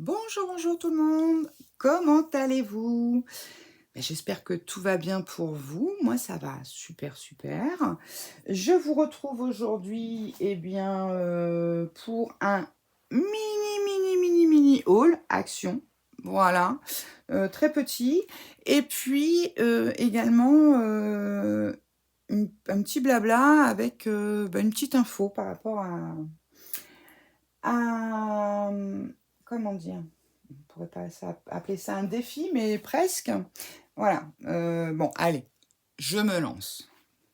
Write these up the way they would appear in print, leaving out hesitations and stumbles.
Bonjour, bonjour tout le monde. Comment allez-vous? J'espère que tout va bien pour vous. Moi, ça va super, super. Je vous retrouve aujourd'hui, pour un mini haul action. Voilà, très petit. Et puis également un petit blabla avec une petite info par rapport à comment dire? On pourrait pas appeler ça un défi, mais presque. Voilà, bon, allez, je me lance.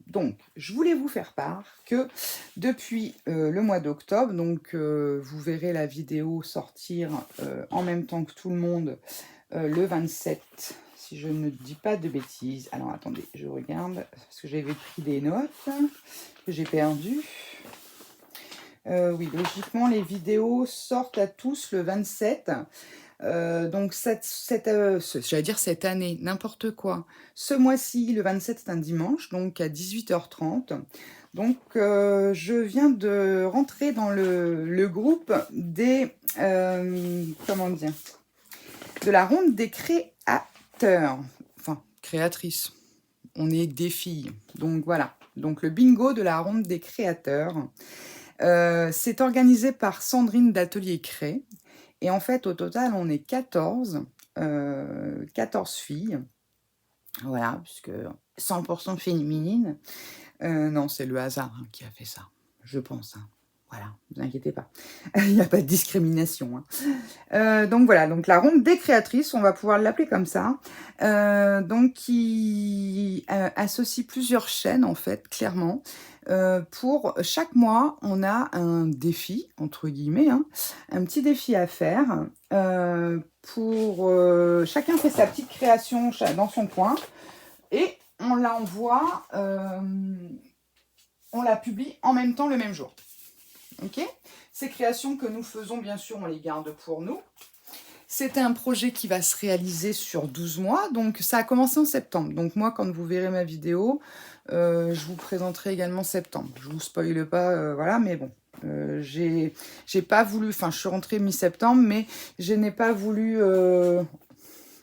Donc, je voulais vous faire part que depuis le mois d'octobre, donc vous verrez la vidéo sortir en même temps que tout le monde le 27, si je ne dis pas de bêtises. Alors attendez, je regarde, parce que j'avais pris des notes que j'ai perdues. Oui, logiquement, les vidéos sortent à tous le 27. Donc, j'allais dire cette année, n'importe quoi. Ce mois-ci, le 27, c'est un dimanche, donc à 18h30. Donc, je viens de rentrer dans le groupe des, comment dire, de la ronde des créateurs, enfin, créatrices. On est des filles, donc voilà. Donc, le bingo de la ronde des créateurs. C'est organisé par Sandrine d'Atelier Cré. Et en fait, au total, on est 14, 14 filles. Voilà, puisque 100% féminine. Non, c'est le hasard qui a fait ça, je pense. Voilà, ne vous inquiétez pas. Il n'y a pas de discrimination. Donc voilà, donc la ronde des créatrices, on va pouvoir l'appeler comme ça. Donc qui associe plusieurs chaînes, en fait, clairement. Pour chaque mois, on a un défi, entre guillemets, un petit défi à faire. Chacun fait sa petite création dans son coin et on l'envoie, on la publie en même temps le même jour. Ok? Ces créations que nous faisons, bien sûr, on les garde pour nous. C'est un projet qui va se réaliser sur 12 mois, donc ça a commencé en septembre. Donc moi, quand vous verrez ma vidéo, je vous présenterai également septembre. Je vous spoile pas, voilà, mais bon. J'ai pas voulu, enfin je suis rentrée mi-septembre, mais je n'ai pas voulu,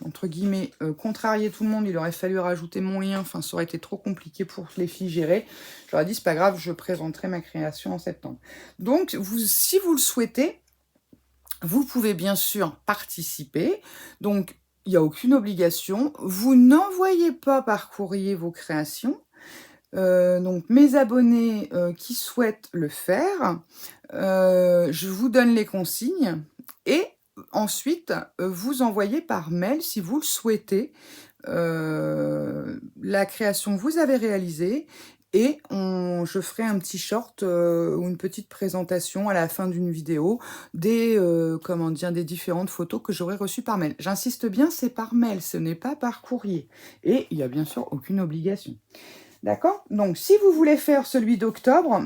entre guillemets, contrarier tout le monde. Il aurait fallu rajouter mon lien, enfin ça aurait été trop compliqué pour les filles gérer. J'aurais dit, c'est pas grave, je présenterai ma création en septembre. Donc, si vous le souhaitez, vous pouvez bien sûr participer, donc il n'y a aucune obligation. Vous n'envoyez pas par courrier vos créations. Donc mes abonnés qui souhaitent le faire, je vous donne les consignes et ensuite vous envoyez par mail si vous le souhaitez la création que vous avez réalisée et je ferai un petit short ou une petite présentation à la fin d'une vidéo des, des différentes photos que j'aurai reçues par mail. J'insiste bien, c'est par mail, ce n'est pas par courrier. Et il n'y a bien sûr aucune obligation. D'accord? Donc, si vous voulez faire celui d'octobre,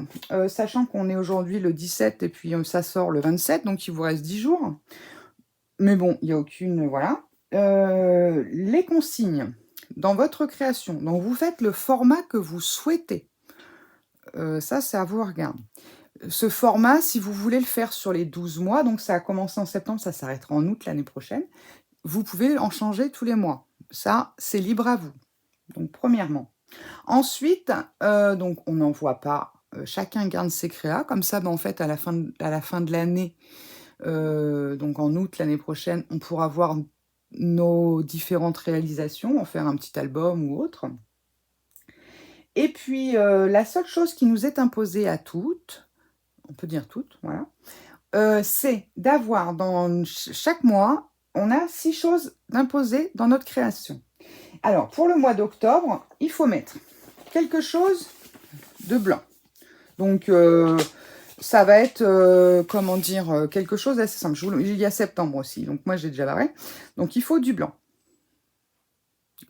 sachant qu'on est aujourd'hui le 17 et puis ça sort le 27, donc il vous reste 10 jours. Mais bon, il n'y a aucune... Voilà. Les consignes dans votre création. Donc, vous faites le format que vous souhaitez. Ça, c'est à vous regarder. Ce format, si vous voulez le faire sur les 12 mois, donc ça a commencé en septembre, ça s'arrêtera en août l'année prochaine, vous pouvez en changer tous les mois. Ça, c'est libre à vous. Donc, premièrement. Ensuite, donc on n'envoie pas, chacun garde ses créas. Comme ça, en fait, à la fin de l'année, donc en août l'année prochaine, on pourra voir nos différentes réalisations, en faire un petit album ou autre. Et puis, la seule chose qui nous est imposée à toutes, on peut dire toutes, voilà, c'est d'avoir dans chaque mois, on a 6 choses d'imposées dans notre création. Alors, pour le mois d'octobre, il faut mettre quelque chose de blanc. Donc, ça va être, quelque chose d'assez simple. Il y a septembre aussi, donc moi j'ai déjà barré. Donc, il faut du blanc.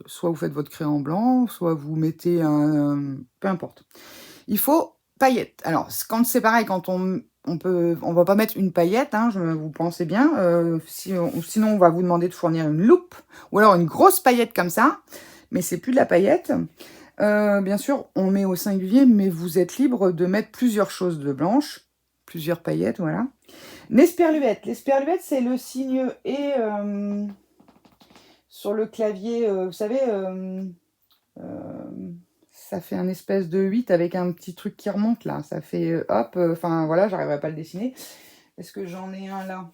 Soit vous faites votre crayon blanc, soit vous mettez peu importe. Il faut paillettes. Alors, quand c'est pareil, quand on va pas mettre une paillette, vous pensez bien. Sinon, on va vous demander de fournir une loupe ou alors une grosse paillette comme ça. Mais c'est plus de la paillette. Bien sûr, on met au singulier, mais vous êtes libre de mettre plusieurs choses de blanche plusieurs paillettes, voilà. L'esperluette. L'esperluette, c'est le signe et sur le clavier, vous savez, ça fait un espèce de 8 avec un petit truc qui remonte là. Ça fait hop, enfin voilà, j'arriverai pas à le dessiner. Est-ce que j'en ai un là?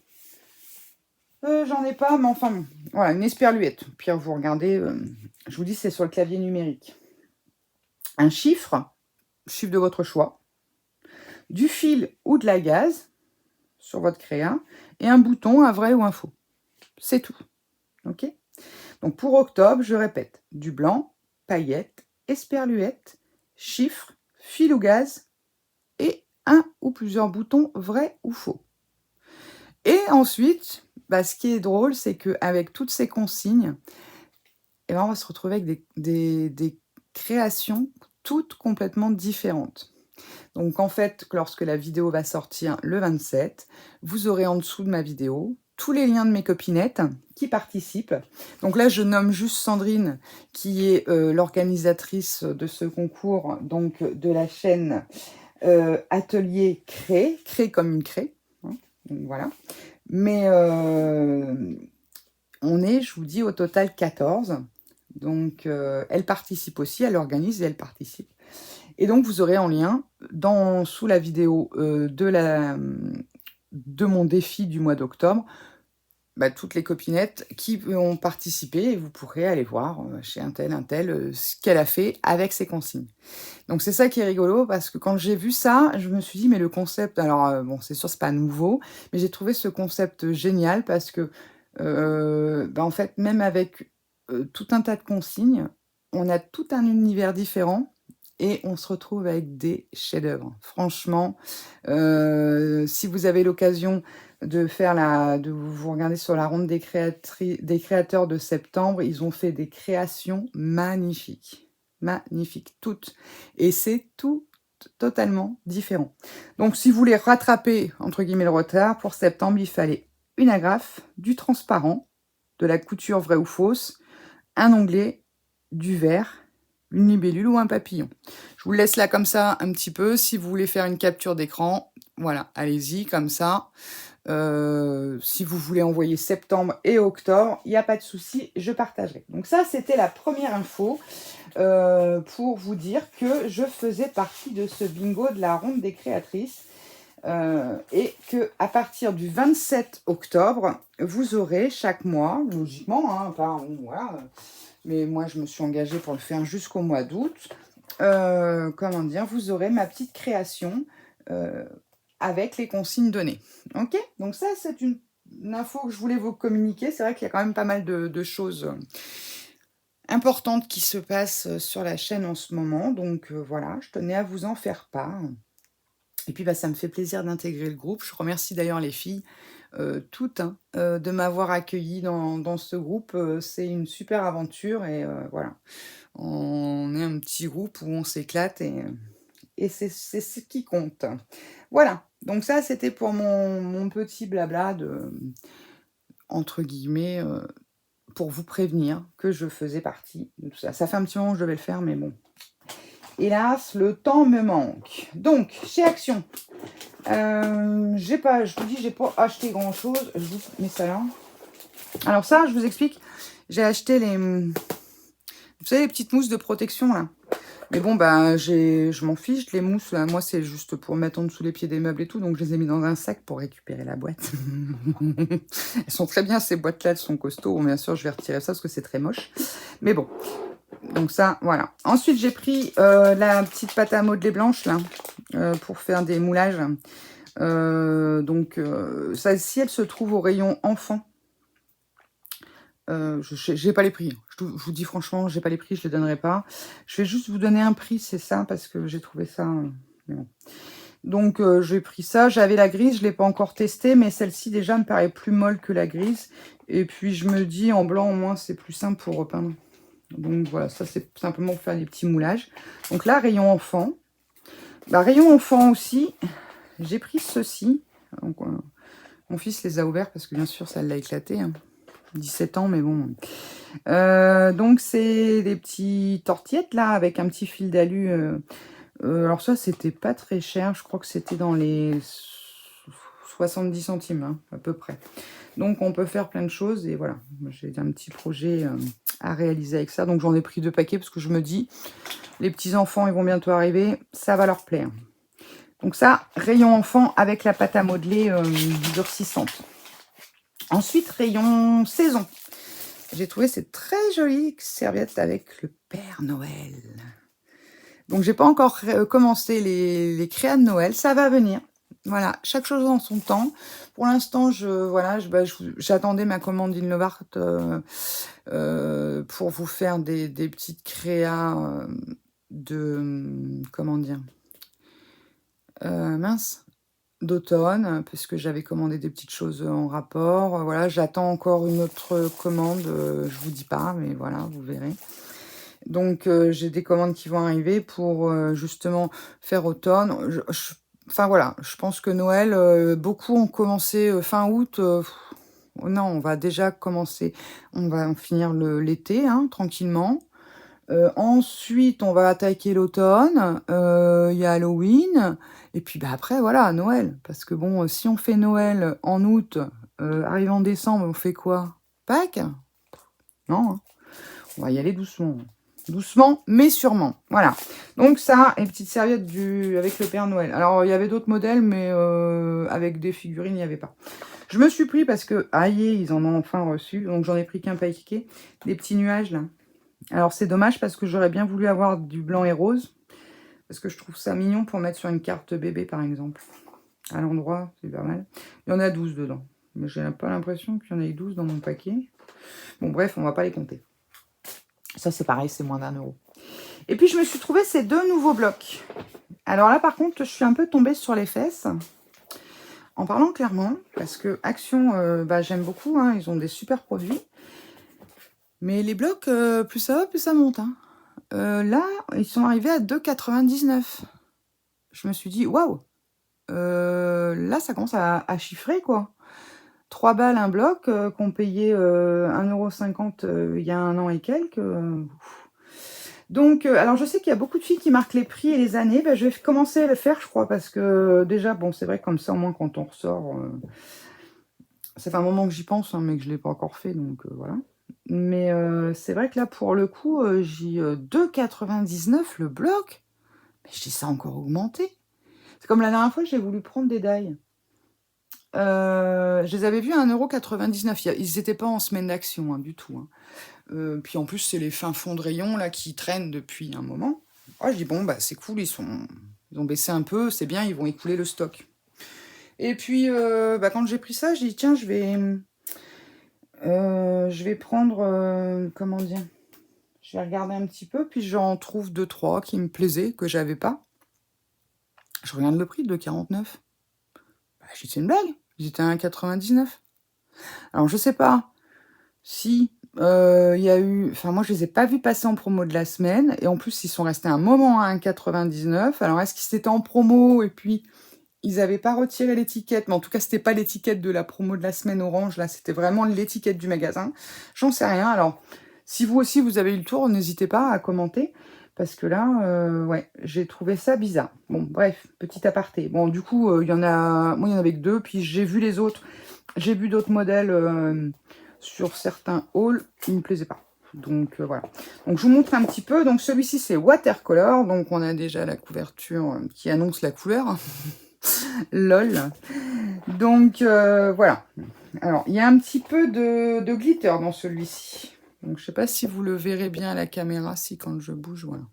J'en ai pas, mais enfin bon. Voilà, une esperluette. Puis vous regardez, je vous dis, c'est sur le clavier numérique. Un chiffre de votre choix, du fil ou de la gaze sur votre créa, et un bouton, un vrai ou un faux. C'est tout. Ok? Donc pour octobre, je répète, du blanc, paillettes, esperluette, chiffre, fil ou gaz, et un ou plusieurs boutons vrais ou faux. Et ensuite, ce qui est drôle, c'est qu'avec toutes ces consignes, on va se retrouver avec des créations toutes complètement différentes. Donc en fait, lorsque la vidéo va sortir le 27, vous aurez en dessous de ma vidéo tous les liens de mes copinettes qui participent. Donc là, je nomme juste Sandrine, qui est l'organisatrice de ce concours, donc de la chaîne Atelier Cré, Cré comme une craie. Hein, donc voilà. Mais on est, je vous dis, au total 14. Donc elle participe aussi, elle organise et elle participe. Et donc, vous aurez en lien, sous la vidéo de mon défi du mois d'octobre, toutes les copinettes qui ont participé et vous pourrez aller voir chez un tel, ce qu'elle a fait avec ses consignes. Donc, c'est ça qui est rigolo parce que quand j'ai vu ça, je me suis dit, mais le concept, alors bon, c'est sûr, c'est pas nouveau, mais j'ai trouvé ce concept génial parce que, en fait, même avec tout un tas de consignes, on a tout un univers différent. Et on se retrouve avec des chefs-d'œuvre. Franchement, si vous avez l'occasion de vous regarder sur la ronde des créateurs de septembre, ils ont fait des créations magnifiques. Magnifiques, toutes. Et c'est tout totalement différent. Donc, si vous voulez rattraper, entre guillemets, le retard, pour septembre, il fallait une agrafe, du transparent, de la couture vraie ou fausse, un onglet, du vert, une libellule ou un papillon. Je vous laisse là comme ça un petit peu. Si vous voulez faire une capture d'écran, voilà, allez-y comme ça. Si vous voulez envoyer septembre et octobre, il n'y a pas de souci, je partagerai. Donc ça, c'était la première info pour vous dire que je faisais partie de ce bingo de la ronde des créatrices. Et que à partir du 27 octobre, vous aurez chaque mois, logiquement, hein, voilà, mais moi je me suis engagée pour le faire jusqu'au mois d'août, comment dire, vous aurez ma petite création avec les consignes données. Ok? Donc ça, c'est une info que je voulais vous communiquer. C'est vrai qu'il y a quand même pas mal de choses importantes qui se passent sur la chaîne en ce moment. Donc voilà, je tenais à vous en faire part. Et puis, ça me fait plaisir d'intégrer le groupe. Je remercie d'ailleurs les filles, toutes, hein, de m'avoir accueillie dans ce groupe. C'est une super aventure et voilà. On est un petit groupe où on s'éclate et c'est ce qui compte. Voilà, donc ça, c'était pour mon petit blabla entre guillemets, pour vous prévenir que je faisais partie de tout ça. Ça fait un petit moment que je devais le faire, mais bon. Hélas, le temps me manque. Donc, chez Action, je vous dis, j'ai pas acheté grand chose. Je vous mets ça là. Alors ça, je vous explique. J'ai acheté vous savez, les petites mousses de protection là. Mais bon, je m'en fiche, les mousses, là, moi, c'est juste pour mettre en dessous les pieds des meubles et tout. Donc, je les ai mis dans un sac pour récupérer la boîte. Elles sont très bien, ces boîtes-là, elles sont costauds. Bon, bien sûr, je vais retirer ça parce que c'est très moche. Mais bon, donc ça, voilà. Ensuite, j'ai pris la petite pâte à modeler blanche, là, pour faire des moulages. Celle-ci, elle se trouve au rayon enfant. Je n'ai pas les prix. Je vous dis franchement, j'ai pas les prix, je les donnerai pas. Je vais juste vous donner un prix, c'est ça, parce que j'ai trouvé ça... bon. Donc, j'ai pris ça. J'avais la grise, je ne l'ai pas encore testée, mais celle-ci, déjà, me paraît plus molle que la grise. Et puis, je me dis, en blanc, au moins, c'est plus simple pour repeindre. Donc, voilà, ça, c'est simplement pour faire des petits moulages. Donc là, rayon enfant. Rayon enfant aussi, j'ai pris ceci. Donc, mon fils les a ouverts parce que, bien sûr, ça l'a éclaté, hein. 17 ans, mais bon. Donc, c'est des petits tortillettes, là, avec un petit fil d'alu. Alors ça, c'était pas très cher. Je crois que c'était dans les 70 centimes, hein, à peu près. Donc, on peut faire plein de choses. Et voilà, j'ai un petit projet à réaliser avec ça. Donc, j'en ai pris 2 paquets parce que je me dis, les petits-enfants, ils vont bientôt arriver. Ça va leur plaire. Donc ça, rayon enfant avec la pâte à modeler durcissante. Ensuite, rayon saison. J'ai trouvé cette très jolie serviette avec le Père Noël. Donc, j'ai pas encore commencé les créas de Noël. Ça va venir. Voilà, chaque chose en son temps. Pour l'instant, j'attendais ma commande Inlovart pour vous faire des petites créas comment dire, d'automne, puisque j'avais commandé des petites choses en rapport. Voilà, j'attends encore une autre commande. Je vous dis pas, mais voilà, vous verrez. Donc, j'ai des commandes qui vont arriver pour justement faire automne. Enfin voilà, je pense que Noël, beaucoup ont commencé fin août. Non, on va déjà commencer. On va en finir l'été, hein, tranquillement. Ensuite, on va attaquer l'automne. Il y a Halloween. Et puis bah, après, voilà, Noël. Parce que bon, si on fait Noël en août, arrive en décembre, on fait quoi? Pâques? Non, hein. On va y aller doucement. Doucement, mais sûrement. Voilà. Donc ça, une petite serviette avec le Père Noël. Alors, il y avait d'autres modèles, mais avec des figurines, il n'y avait pas. Je me suis pris parce que, aïe, ils en ont enfin reçu. Donc, j'en ai pris qu'un paquet. Des petits nuages, là. Alors, c'est dommage parce que j'aurais bien voulu avoir du blanc et rose. Parce que je trouve ça mignon pour mettre sur une carte bébé, par exemple. À l'endroit, c'est pas mal. Il y en a 12 dedans. Mais j'ai pas l'impression qu'il y en ait 12 dans mon paquet. Bon, bref, on va pas les compter. Ça, c'est pareil, c'est moins d'1 euro. Et puis, je me suis trouvé ces 2 nouveaux blocs. Alors là, par contre, je suis un peu tombée sur les fesses. En parlant clairement, parce que Action, j'aime beaucoup. Hein, ils ont des super produits. Mais les blocs, plus ça va, plus ça monte. Hein. Là, ils sont arrivés à 2,99. Je me suis dit, waouh, là, ça commence à chiffrer, quoi. 3 balles un bloc, qu'on payait 1,50 € il y a 1 an et quelques. Donc, alors je sais qu'il y a beaucoup de filles qui marquent les prix et les années. Je vais commencer à le faire, je crois, parce que déjà, bon, c'est vrai que comme ça, au moins, quand on ressort, ça fait un moment que j'y pense, hein, mais que je ne l'ai pas encore fait, donc voilà. Mais c'est vrai que là, pour le coup, j'ai 2,99 le bloc. Mais je dis ça a encore augmenté. C'est comme la dernière fois, j'ai voulu prendre des dailles. Je les avais vus à 1,99 €. Ils n'étaient pas en semaine d'action, hein, du tout. Hein. Puis en plus, c'est les fins fonds de rayon là, qui traînent depuis un moment. Oh, je dis, bon, bah, c'est cool, ils ont baissé un peu, c'est bien, ils vont écouler le stock. Et puis, quand j'ai pris ça, je dis, tiens, je vais prendre, comment dire, je vais regarder un petit peu, puis j'en trouve 2-3 qui me plaisaient, que j'avais pas. Je regarde le prix, de 49. Je dis, c'est une blague, ils étaient à 1,99. Alors, je sais pas si il y a eu... Enfin, moi, je les ai pas vus passer en promo de la semaine, et en plus, ils sont restés un moment à 1,99. Alors, est-ce qu'ils étaient en promo, et puis... Ils n'avaient pas retiré l'étiquette, mais en tout cas, c'était pas l'étiquette de la promo de la semaine orange. Là, c'était vraiment l'étiquette du magasin. J'en sais rien. Alors, si vous aussi, vous avez eu le tour, n'hésitez pas à commenter. Parce que là, ouais, j'ai trouvé ça bizarre. Bon, bref, petit aparté. Bon, du coup, il y en a... Moi, il y en avait que 2. Puis, j'ai vu les autres. J'ai vu d'autres modèles sur certains hauls. Ils ne me plaisaient pas. Donc, voilà. Donc, je vous montre un petit peu. Donc, celui-ci, c'est Watercolor. Donc, on a déjà la couverture qui annonce la couleur. Lol. Donc, voilà. Alors, il y a un petit peu de glitter dans celui-ci. Donc, je sais pas si vous le verrez bien à la caméra, si quand je bouge, voilà.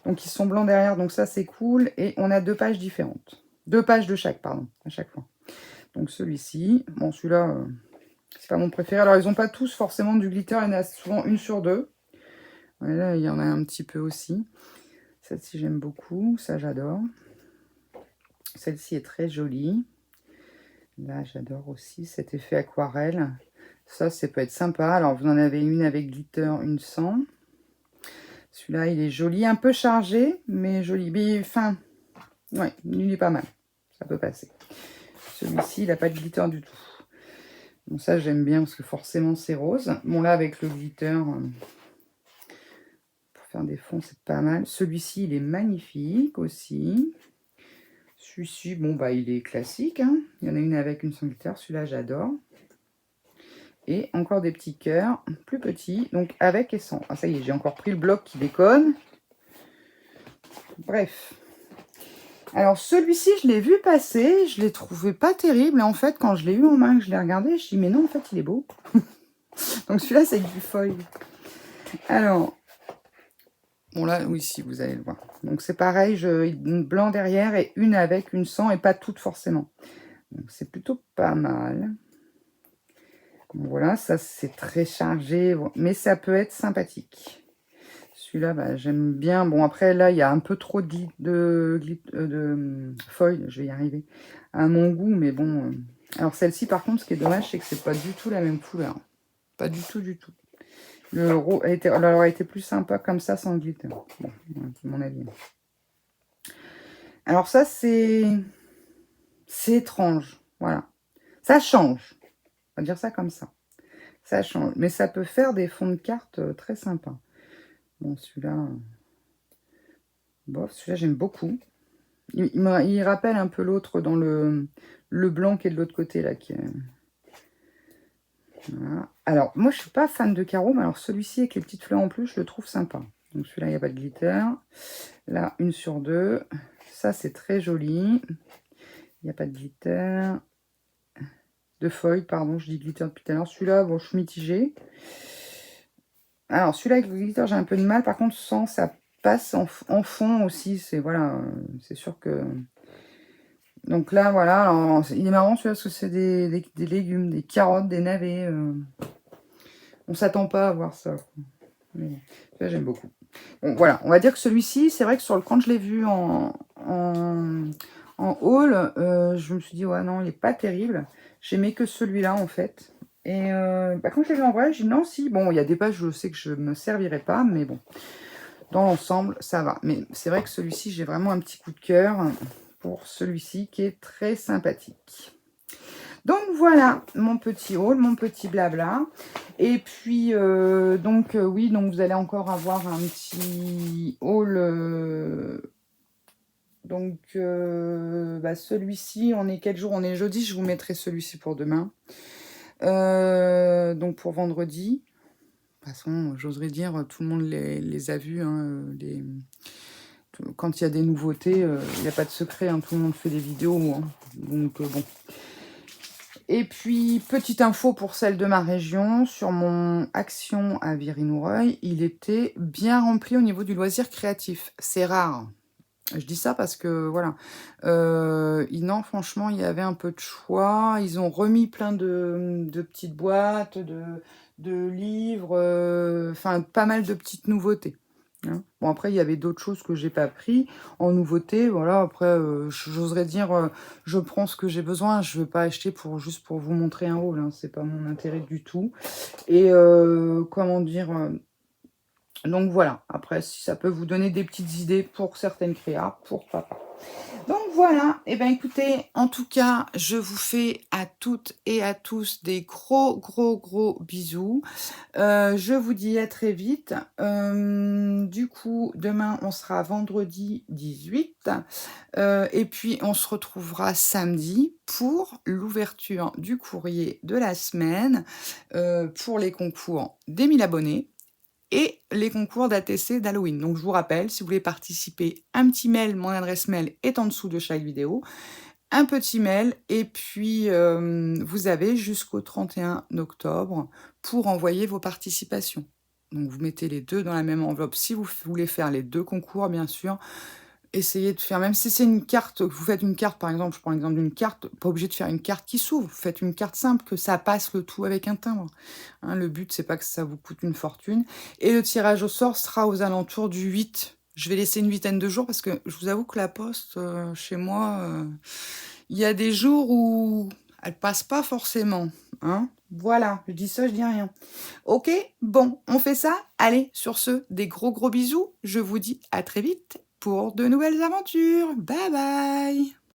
Donc, ils sont blancs derrière, donc ça, c'est cool. Et on a 2 pages différentes. 2 pages de chaque, pardon, à chaque fois. Donc, celui-ci. Bon, celui-là, c'est pas mon préféré. Alors, ils n'ont pas tous forcément du glitter. Il y en a souvent 1 sur 2. Ouais, là, il y en a un petit peu aussi. Celle-ci, j'aime beaucoup. Ça, j'adore. Celle-ci est très jolie. Là, j'adore aussi cet effet aquarelle. Ça peut être sympa. Alors, vous en avez une avec glitter, une sans. Celui-là, il est joli. Un peu chargé, mais joli. Mais, enfin, ouais, il est pas mal. Ça peut passer. Celui-ci, il n'a pas de glitter du tout. Bon, ça, j'aime bien parce que forcément, c'est rose. Bon, là, avec le glitter, pour faire des fonds, c'est pas mal. Celui-ci, il est magnifique aussi. Celui-ci, bon, bah, il est classique, hein. Il y en a une avec une sans glitter. Celui-là, j'adore. Et encore des petits cœurs, plus petits, donc avec et sans. Ah, ça y est, j'ai encore pris le bloc qui déconne. Bref. Alors, celui-ci, je l'ai vu passer, je l'ai trouvé pas terrible. Et en fait, quand je l'ai eu en main, que je l'ai regardé, je dis, mais non, en fait, il est beau. Donc, celui-là, c'est avec du foil. Alors, bon, là, oui, si, vous allez le voir. Donc, c'est pareil, une blanc derrière et une avec, une sans, et pas toutes forcément. Donc, c'est plutôt pas mal. Bon, voilà, ça, c'est très chargé, mais ça peut être sympathique. Celui-là, bah, j'aime bien. Bon, après, là, il y a un peu trop de foil, je vais y arriver, à mon goût, mais bon. Alors, celle-ci, par contre, ce qui est dommage, c'est que c'est pas du tout la même couleur. Pas du tout, du tout. Elle aurait été plus sympa comme ça, sans glitter. Bon, c'est mon avis. Alors, ça, c'est étrange. Voilà. Ça change. On va dire ça comme ça. Ça change. Mais ça peut faire des fonds de cartes très sympas. Bon, celui-là... Bon, celui-là, j'aime beaucoup. Il rappelle un peu l'autre dans le blanc qui est de l'autre côté, là. Voilà. Alors, moi, je suis pas fan de carreaux, mais alors celui-ci avec les petites fleurs en plus, je le trouve sympa. Donc, celui-là, il n'y a pas de glitter. Là, 1 sur 2. Ça, c'est très joli. Il n'y a pas de glitter. De feuilles, pardon, je dis glitter depuis tout à l'heure. Celui-là, bon, je suis mitigée. Alors, celui-là avec le glitter, j'ai un peu de mal. Par contre, sans, ça passe en fond aussi. C'est voilà, c'est sûr que... Donc là, voilà. Alors, il est marrant celui-là parce que c'est des légumes, des carottes, des navets. On s'attend pas à voir ça. Mais là, j'aime beaucoup. Bon, voilà, on va dire que celui-ci, c'est vrai que quand je l'ai vu en haul, je me suis dit, ouais, non, il n'est pas terrible. J'aimais que celui-là, en fait. Et quand je l'ai vu en vrai, j'ai dit, non, si, bon, il y a des pages, je sais que je ne me servirai pas, mais bon, dans l'ensemble, ça va. Mais c'est vrai que celui-ci, j'ai vraiment un petit coup de cœur pour celui-ci qui est très sympathique. Donc voilà mon petit haul, mon petit blabla. Et puis oui, donc vous allez encore avoir un petit haul. Celui-ci, on est quel jour? On est jeudi, je vous mettrai celui-ci pour demain. Donc pour vendredi. De toute façon, j'oserais dire, tout le monde les a vus. Hein, quand il y a des nouveautés, il n'y a pas de secret, hein, tout le monde fait des vidéos. Hein, donc bon. Et puis, petite info pour celle de ma région, sur mon action à Virinoureuil, il était bien rempli au niveau du loisir créatif. C'est rare. Je dis ça parce que, voilà, non, franchement, il y avait un peu de choix. Ils ont remis plein de petites boîtes, de livres, enfin, pas mal de petites nouveautés. Hein. Bon, après, il y avait d'autres choses que j'ai pas pris en nouveauté. Voilà, après, j'oserais dire, je prends ce que j'ai besoin. Je ne veux pas acheter juste pour vous montrer un haul. Hein. C'est pas mon intérêt du tout. Et comment dire... donc voilà, après, si ça peut vous donner des petites idées pour certaines créas, pourquoi pas. Donc voilà, et bien écoutez, en tout cas, je vous fais à toutes et à tous des gros bisous. Je vous dis à très vite. Du coup, demain, on sera vendredi 18. Et puis, on se retrouvera samedi pour l'ouverture du courrier de la semaine pour les concours des 1000 abonnés. Et les concours d'ATC d'Halloween. Donc, je vous rappelle, si vous voulez participer, un petit mail, mon adresse mail est en dessous de chaque vidéo. Un petit mail, et puis vous avez jusqu'au 31 octobre pour envoyer vos participations. Donc, vous mettez les deux dans la même enveloppe. Si vous voulez faire les deux concours, bien sûr, essayez de faire, même si c'est une carte, vous faites une carte, par exemple, je prends l'exemple d'une carte, pas obligé de faire une carte qui s'ouvre, vous faites une carte simple, que ça passe le tout avec un timbre. Hein, le but, c'est pas que ça vous coûte une fortune. Et le tirage au sort sera aux alentours du 8. Je vais laisser une vingtaine de jours, parce que je vous avoue que la poste, chez moi, il y a des jours où elle passe pas forcément. Hein. Voilà, je dis ça, je dis rien. Ok, bon, on fait ça. Allez, sur ce, des gros bisous. Je vous dis à très vite pour de nouvelles aventures. Bye bye.